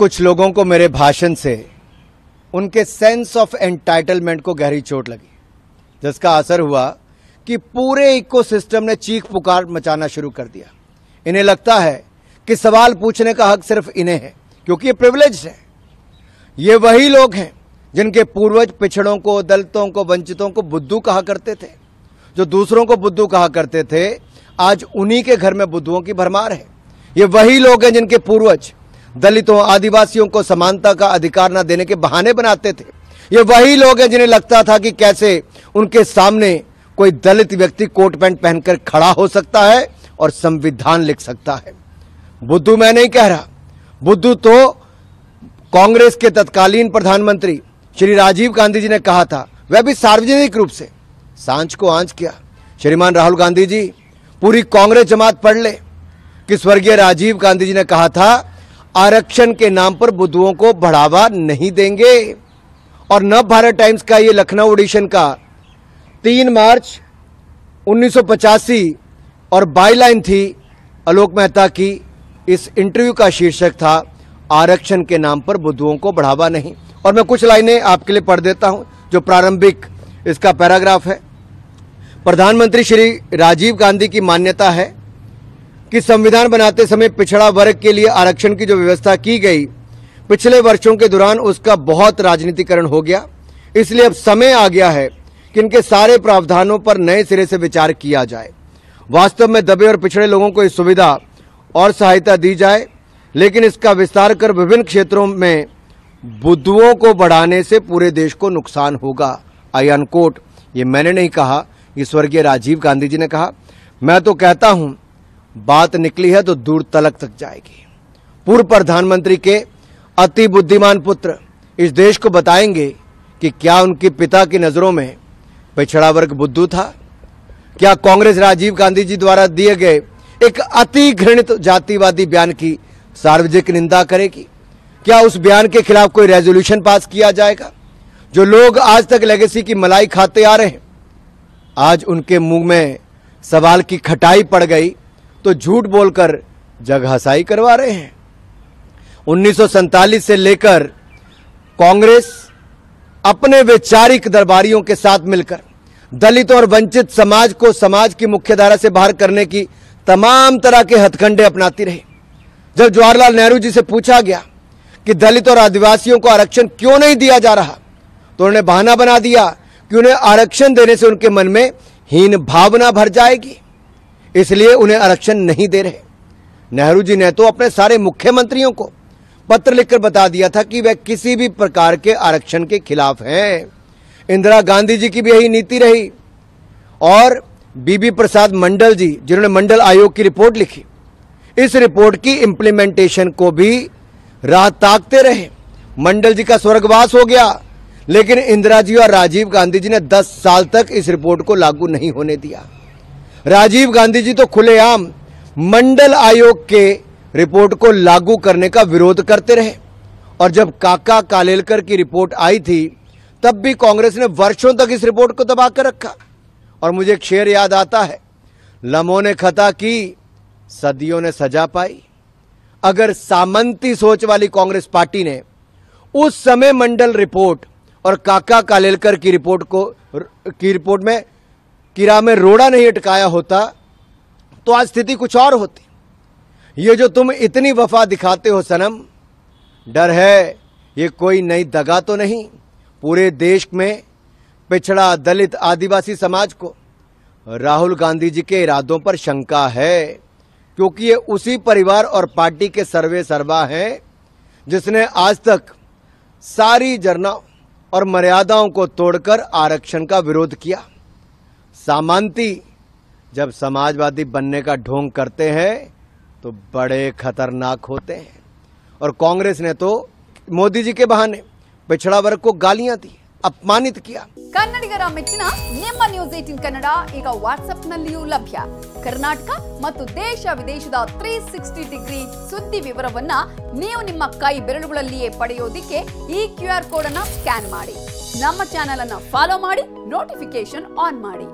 कुछ लोगों को मेरे भाषण से उनके सेंस ऑफ एंटाइटलमेंट को गहरी चोट लगी, जिसका असर हुआ कि पूरे इकोसिस्टम ने चीख पुकार मचाना शुरू कर दिया। इन्हें लगता है कि सवाल पूछने का हक सिर्फ इन्हें है, क्योंकि ये प्रिविलेज्ड है। ये वही लोग हैं जिनके पूर्वज पिछड़ों को, दलितों को, वंचितों को बुद्धू कहा करते थे। जो दूसरों को बुद्धू कहा करते थे, आज उन्हीं के घर में बुद्धुओं की भरमार है। ये वही लोग हैं जिनके पूर्वज दलितों, आदिवासियों को समानता का अधिकार न देने के बहाने बनाते थे। ये वही लोग हैं जिन्हें लगता था कि कैसे उनके सामने कोई दलित व्यक्ति कोट पैंट पहनकर खड़ा हो सकता है और संविधान लिख सकता है। बुद्धू मैं नहीं कह रहा, बुद्धू तो कांग्रेस के तत्कालीन प्रधानमंत्री श्री राजीव गांधी जी ने कहा था, वह भी सार्वजनिक रूप से सांझ को आंच किया। श्रीमान राहुल गांधी जी, पूरी कांग्रेस जमात पढ़ ले कि स्वर्गीय राजीव गांधी जी ने कहा था, आरक्षण के नाम पर बुद्धुओं को बढ़ावा नहीं देंगे। और नव भारत टाइम्स का ये लखनऊ एडिशन का 3 मार्च 1985 और बाईलाइन थी आलोक मेहता की। इस इंटरव्यू का शीर्षक था, आरक्षण के नाम पर बुद्धुओं को बढ़ावा नहीं। और मैं कुछ लाइनें आपके लिए पढ़ देता हूं, जो प्रारंभिक इसका पैराग्राफ है। प्रधानमंत्री श्री राजीव गांधी की मान्यता है कि संविधान बनाते समय पिछड़ा वर्ग के लिए आरक्षण की जो व्यवस्था की गई, पिछले वर्षों के दौरान उसका बहुत राजनीतिकरण हो गया। इसलिए अब समय आ गया है कि इनके सारे प्रावधानों पर नए सिरे से विचार किया जाए। वास्तव में दबे और पिछड़े लोगों को इस सुविधा और सहायता दी जाए, लेकिन इसका विस्तार कर विभिन्न क्षेत्रों में बुद्धुओं को बढ़ाने से पूरे देश को नुकसान होगा। आई अनकोट। ये मैंने नहीं कहा, ये स्वर्गीय राजीव गांधी जी ने कहा। मैं तो कहता हूं, बात निकली है तो दूर तलक तक जाएगी। पूर्व प्रधानमंत्री के अति बुद्धिमान पुत्र इस देश को बताएंगे कि क्या उनके पिता की नजरों में पिछड़ा वर्ग बुद्धू था? क्या कांग्रेस राजीव गांधी जी द्वारा दिए गए एक अति घृणित जातिवादी बयान की सार्वजनिक निंदा करेगी? क्या उस बयान के खिलाफ कोई रेजोल्यूशन पास किया जाएगा? जो लोग आज तक लेगेसी की मलाई खाते आ रहे हैं, आज उनके मुंह में सवाल की खटाई पड़ गई तो झूठ बोलकर जगहसाई करवा रहे हैं। 1947 से लेकर कांग्रेस अपने वैचारिक दरबारियों के साथ मिलकर दलितों और वंचित समाज को समाज की मुख्यधारा से बाहर करने की तमाम तरह के हथकंडे अपनाती रही। जब जवाहरलाल नेहरू जी से पूछा गया कि दलित और आदिवासियों को आरक्षण क्यों नहीं दिया जा रहा, तो उन्होंने बहाना बना दिया कि उन्हें आरक्षण देने से उनके मन में हीन भावना भर जाएगी, इसलिए उन्हें आरक्षण नहीं दे रहे। नेहरू जी ने तो अपने सारे मुख्यमंत्रियों को पत्र लिखकर बता दिया था कि वह किसी भी प्रकार के आरक्षण के खिलाफ हैं। इंदिरा गांधी जी की भी यही नीति रही। और बीबी प्रसाद मंडल जी, जिन्होंने मंडल आयोग की रिपोर्ट लिखी, इस रिपोर्ट की इंप्लीमेंटेशन को भी राह ताकते रहे। मंडल जी का स्वर्गवास हो गया, लेकिन इंदिरा जी और राजीव गांधी जी ने 10 साल तक इस रिपोर्ट को लागू नहीं होने दिया। राजीव गांधी जी तो खुलेआम मंडल आयोग के रिपोर्ट को लागू करने का विरोध करते रहे। और जब काका कालेलकर की रिपोर्ट आई थी, तब भी कांग्रेस ने वर्षों तक इस रिपोर्ट को दबा कर रखा। और मुझे एक शेर याद आता है, लम्हों ने खता की, सदियों ने सजा पाई। अगर सामंती सोच वाली कांग्रेस पार्टी ने उस समय मंडल रिपोर्ट और काका कालेलकर की रिपोर्ट में कीड़ा में रोड़ा नहीं अटकाया होता, तो आज स्थिति कुछ और होती। ये जो तुम इतनी वफा दिखाते हो सनम, डर है ये कोई नई दगा तो नहीं। पूरे देश में पिछड़ा, दलित, आदिवासी समाज को राहुल गांधी जी के इरादों पर शंका है, क्योंकि ये उसी परिवार और पार्टी के सर्वे सर्वा हैं जिसने आज तक सारी जरना और मर्यादाओं को तोड़कर आरक्षण का विरोध किया। सामंती जब समाजवादी बनने का ढोंग करते हैं तो बड़े खतरनाक होते हैं। और कांग्रेस ने तो मोदी जी के बहाने पिछड़ा वर्ग को गालियां दी, अपमानित किया। ಕನ್ನಡಿಗರ ಮೆಚ್ಚಿನ ನಿಮ್ಮ ನ್ಯೂಸ್ 18 ಕನ್ನಡ ಈಗ ವಾಟ್ಸ್ಆಪ್ ನಲ್ಲಿಯೂ ಲಭ್ಯ. ಕರ್ನಾಟಕ ಮತ್ತು ದೇಶ ವಿದೇಶದ 360 ಡಿಗ್ರಿ ಸುದ್ದಿ ವಿವರವನ್ನ ನೀವು ನಿಮ್ಮ ಕೈ ಬೆರಳುಗಳಲ್ಲಿಯೇ ಪಡೆಯೋದಿಕ್ಕೆ ಈ QR ಕೋಡ್ ಅನ್ನು ಸ್ಕ್ಯಾನ್ ಮಾಡಿ. ನಮ್ಮ ಚಾನೆಲ್ ಅನ್ನು ಫಾಲೋ ಮಾಡಿ, ನೋಟಿಫಿಕೇಶನ್ ಆನ್ ಮಾಡಿ.